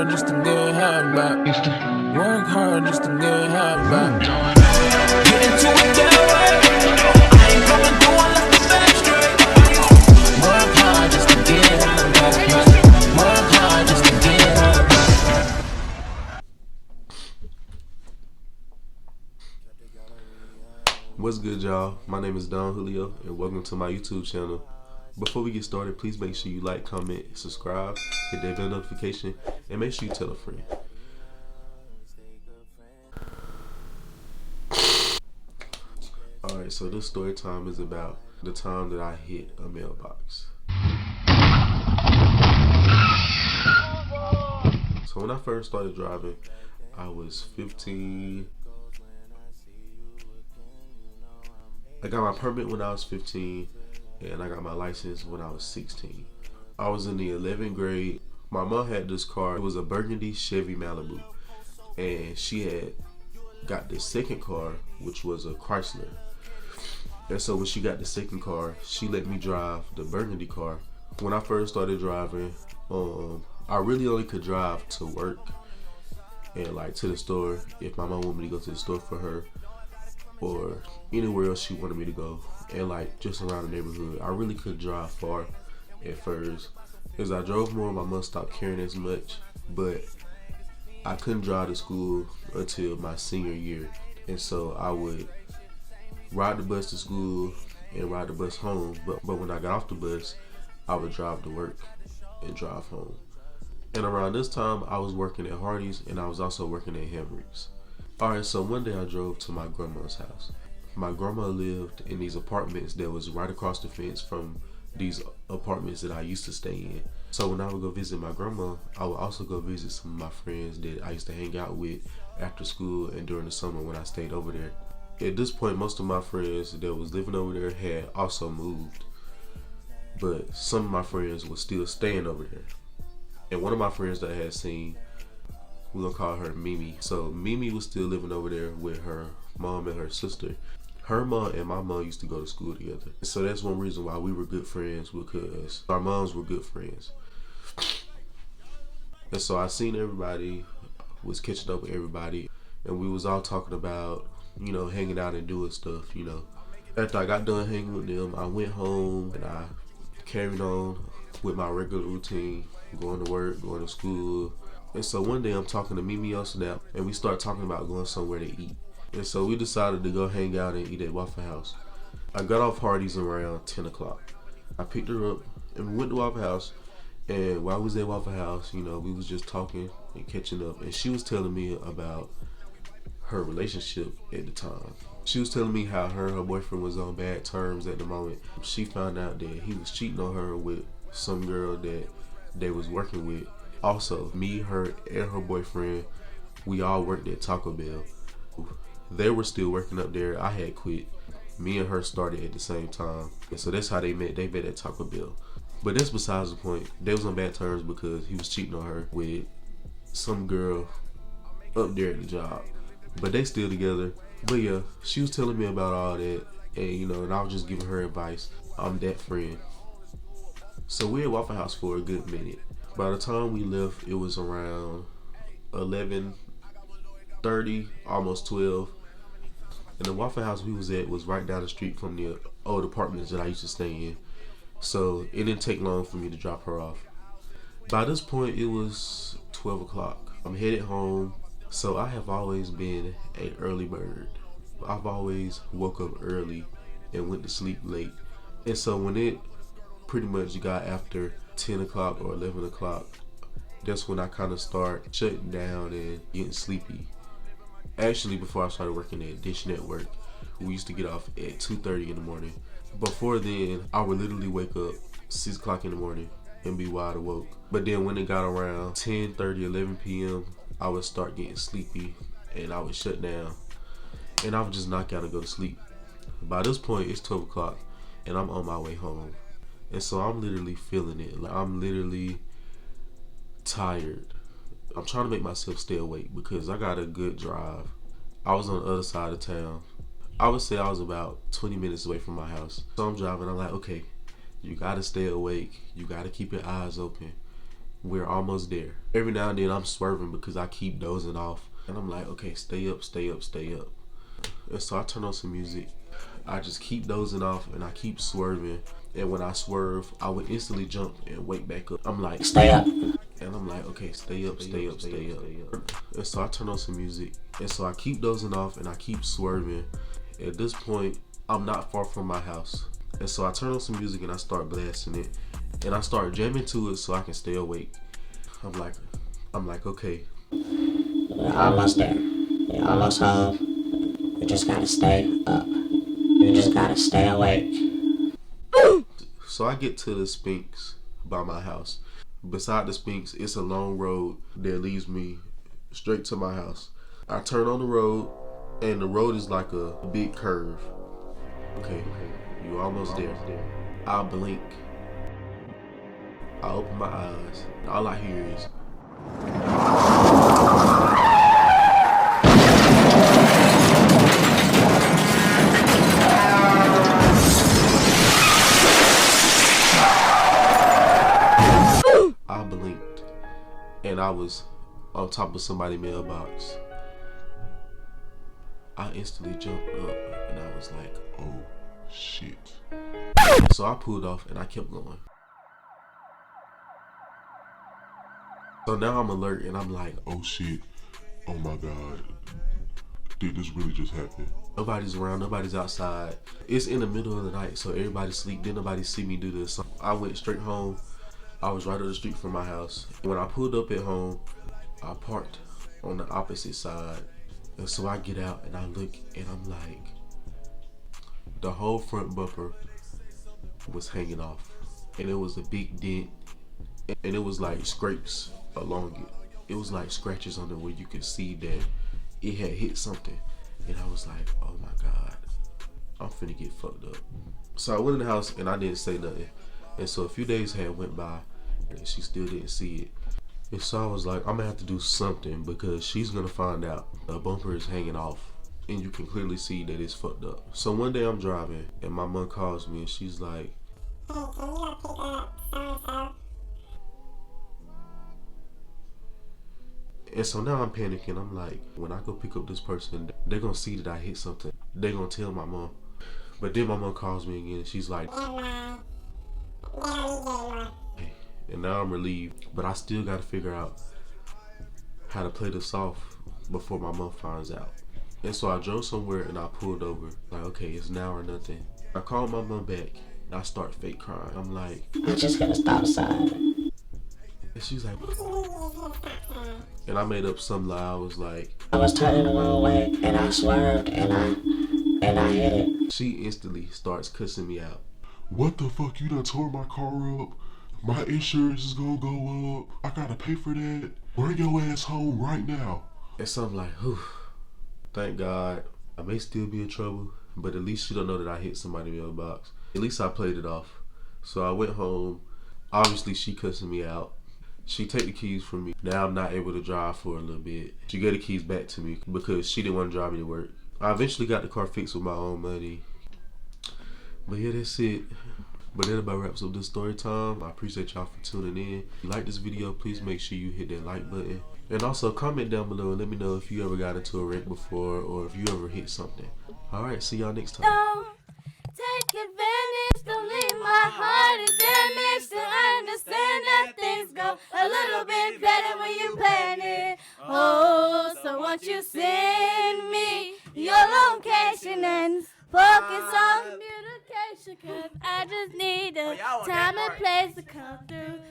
hard just to get half back. Work hard just to get half back. Get into it that way. I ain't coming through unless the back straight. Work hard just to get half back. Work hard just to get half back. What's good, y'all? My name is Don Julio, and welcome to my YouTube channel. Before we get started, please make sure you like, comment, subscribe, hit that bell notification, and make sure you tell a friend. Alright, so this story time is about the time that I hit a mailbox. So when I first started driving, I was 15. I got my permit when I was 15, and I got my license when I was 16. I was in the 11th grade. My mom had this car. It was a burgundy Chevy Malibu, and she had got the second car, which was a Chrysler. And so when she got the second car, she let me drive the burgundy car. When I first started driving, I really only could drive to work and like to the store if my mom wanted me to go to the store for her, or anywhere else she wanted me to go, and like just around the neighborhood. I really couldn't drive far at first. As I drove more, my mom stopped caring as much, but I couldn't drive to school until my senior year. And so I would ride the bus to school and ride the bus home, but when I got off the bus, I would drive to work and drive home. And around this time, I was working at Hardee's, and I was also working at Hamrick's. Alright, so one day I drove to my grandma's house. My grandma lived in these apartments that was right across the fence from these apartments that I used to stay in. So when I would go visit my grandma, I would also go visit some of my friends that I used to hang out with after school and during the summer when I stayed over there. At this point, most of my friends that was living over there had also moved, but some of my friends were still staying over there. And one of my friends that I had seen, we're gonna call her Mimi. So Mimi was still living over there with her mom and her sister. Her mom and my mom used to go to school together. So that's one reason why we were good friends, because our moms were good friends. And so I seen everybody, was catching up with everybody, and we was all talking about, you know, hanging out and doing stuff, you know. After I got done hanging with them, I went home and I carried on with my regular routine, going to work, going to school. And so one day I'm talking to Mimi on Snap, and we start talking about going somewhere to eat. And so we decided to go hang out and eat at Waffle House. I got off Hardee's around 10 o'clock. I picked her up and we went to Waffle House. And while we was at Waffle House, you know, we was just talking and catching up. And she was telling me about her relationship at the time. She was telling me how her and her boyfriend was on bad terms at the moment. She found out that he was cheating on her with some girl that they was working with. Also, me, her, and her boyfriend, we all worked at Taco Bell. They were still working up there. I had quit. Me and her started at the same time. And so that's how they met. They met at Taco Bell. But that's besides the point. They was on bad terms because he was cheating on her with some girl up there at the job. But they still together. But yeah, she was telling me about all that. And you know, and I was just giving her advice. I'm that friend. So we at Waffle House for a good minute. By the time we left, it was around 11:30, almost 12. And the Waffle House we was at was right down the street from the old apartments that I used to stay in. So it didn't take long for me to drop her off. By this point, it was 12 o'clock. I'm headed home. So I have always been an early bird. I've always woke up early and went to sleep late. And so when it pretty much got after 10 o'clock or 11 o'clock, that's when I kind of start shutting down and getting sleepy. Actually, before I started working at Dish Network, we used to get off at 2:30 in the morning. Before then, I would literally wake up 6 o'clock in the morning and be wide awoke. But then when it got around 10:30, 11 p.m., I would start getting sleepy and I would shut down and I would just knock out and go to sleep. By this point, it's 12 o'clock and I'm on my way home. And so I'm literally feeling it. Like, I'm literally tired. I'm trying to make myself stay awake because I got a good drive. I was on the other side of town. I would say I was about 20 minutes away from my house. So I'm driving. I'm like, okay, you got to stay awake. You got to keep your eyes open. We're almost there. Every now and then I'm swerving because I keep dozing off. And I'm like, okay, stay up, stay up, stay up. And so I turn on some music. I just keep dozing off and I keep swerving. And when I swerve, I would instantly jump and wake back up. I'm like, stay up. And I'm like, okay, stay up, stay up, stay up. And so I turn on some music. And so I keep dozing off and I keep swerving. At this point, I'm not far from my house. And so I turn on some music and I start blasting it. And I start jamming to it so I can stay awake. I'm like, okay. We're almost there. We're almost home. We just gotta stay up. We just gotta stay awake. So I get to the Sphinx by my house. Beside the Sphinx, it's a long road that leads me straight to my house. I turn on the road, and the road is like a big curve. Okay, you're almost there. I blink. I open my eyes. All I hear is I blinked, and I was on top of somebody's mailbox. I instantly jumped up, and I was like, oh shit. So I pulled off, and I kept going. So now I'm alert, and I'm like, Oh shit. Oh my god. Did this really just happen? nobody's around, nobody's outside. It's in the middle of the night, so everybody's asleep. Didn't nobody see me do this. So I went straight home. I was right up the street from my house. When I pulled up at home, I parked on the opposite side. And so I get out and I look and I'm like, the whole front bumper was hanging off. And it was a big dent. And it was like scrapes along it. It was like scratches on it where you could see that it had hit something. And I was like, oh my God, I'm finna get fucked up. So I went in the house and I didn't say nothing. And so a few days had went by and she still didn't see it. And so I was like, I'm gonna have to do something because she's gonna find out the bumper is hanging off and you can clearly see that it's fucked up. So one day I'm driving and my mom calls me and she's like, hey, can you go pick up so-and-so? and so now I'm panicking. I'm like, when I go pick up this person, they're gonna see that I hit something. They're gonna tell my mom. But then my mom calls me again and she's like, and now I'm relieved. But I still gotta figure out how to play this off before my mom finds out. And so I drove somewhere and I pulled over. Like, okay, it's now or nothing. I called my mom back and I start fake crying. I'm like, I'm just gonna stop sign. and she's like, and I made up some lie. I was like, I was turning the wrong way and I swerved and I hit it. she instantly starts cussing me out. What the fuck? You done tore my car up? My insurance is gonna go up. I gotta pay for that. Bring your ass home right now. And so I'm like, whew, thank God. I may still be in trouble, but at least she don't know that I hit somebody's mailbox. At least I played it off. So I went home. Obviously, she cussing me out. She take the keys from me. Now I'm not able to drive for a little bit. She gave the keys back to me because she didn't want to drive me to work. I eventually got the car fixed with my own money. But yeah, that's it. But that about wraps up this story time. I appreciate y'all for tuning in. If you like this video, please make sure you hit that like button. And also comment down below and let me know if you ever got into a wreck before or if you ever hit something. Alright, see y'all next time. Don't take advantage, don't leave my heart is damaged. I understand that things go a little bit better when you plan it. Oh, so won't you send me your location and focus on communication, cause I just need a time and place to come through.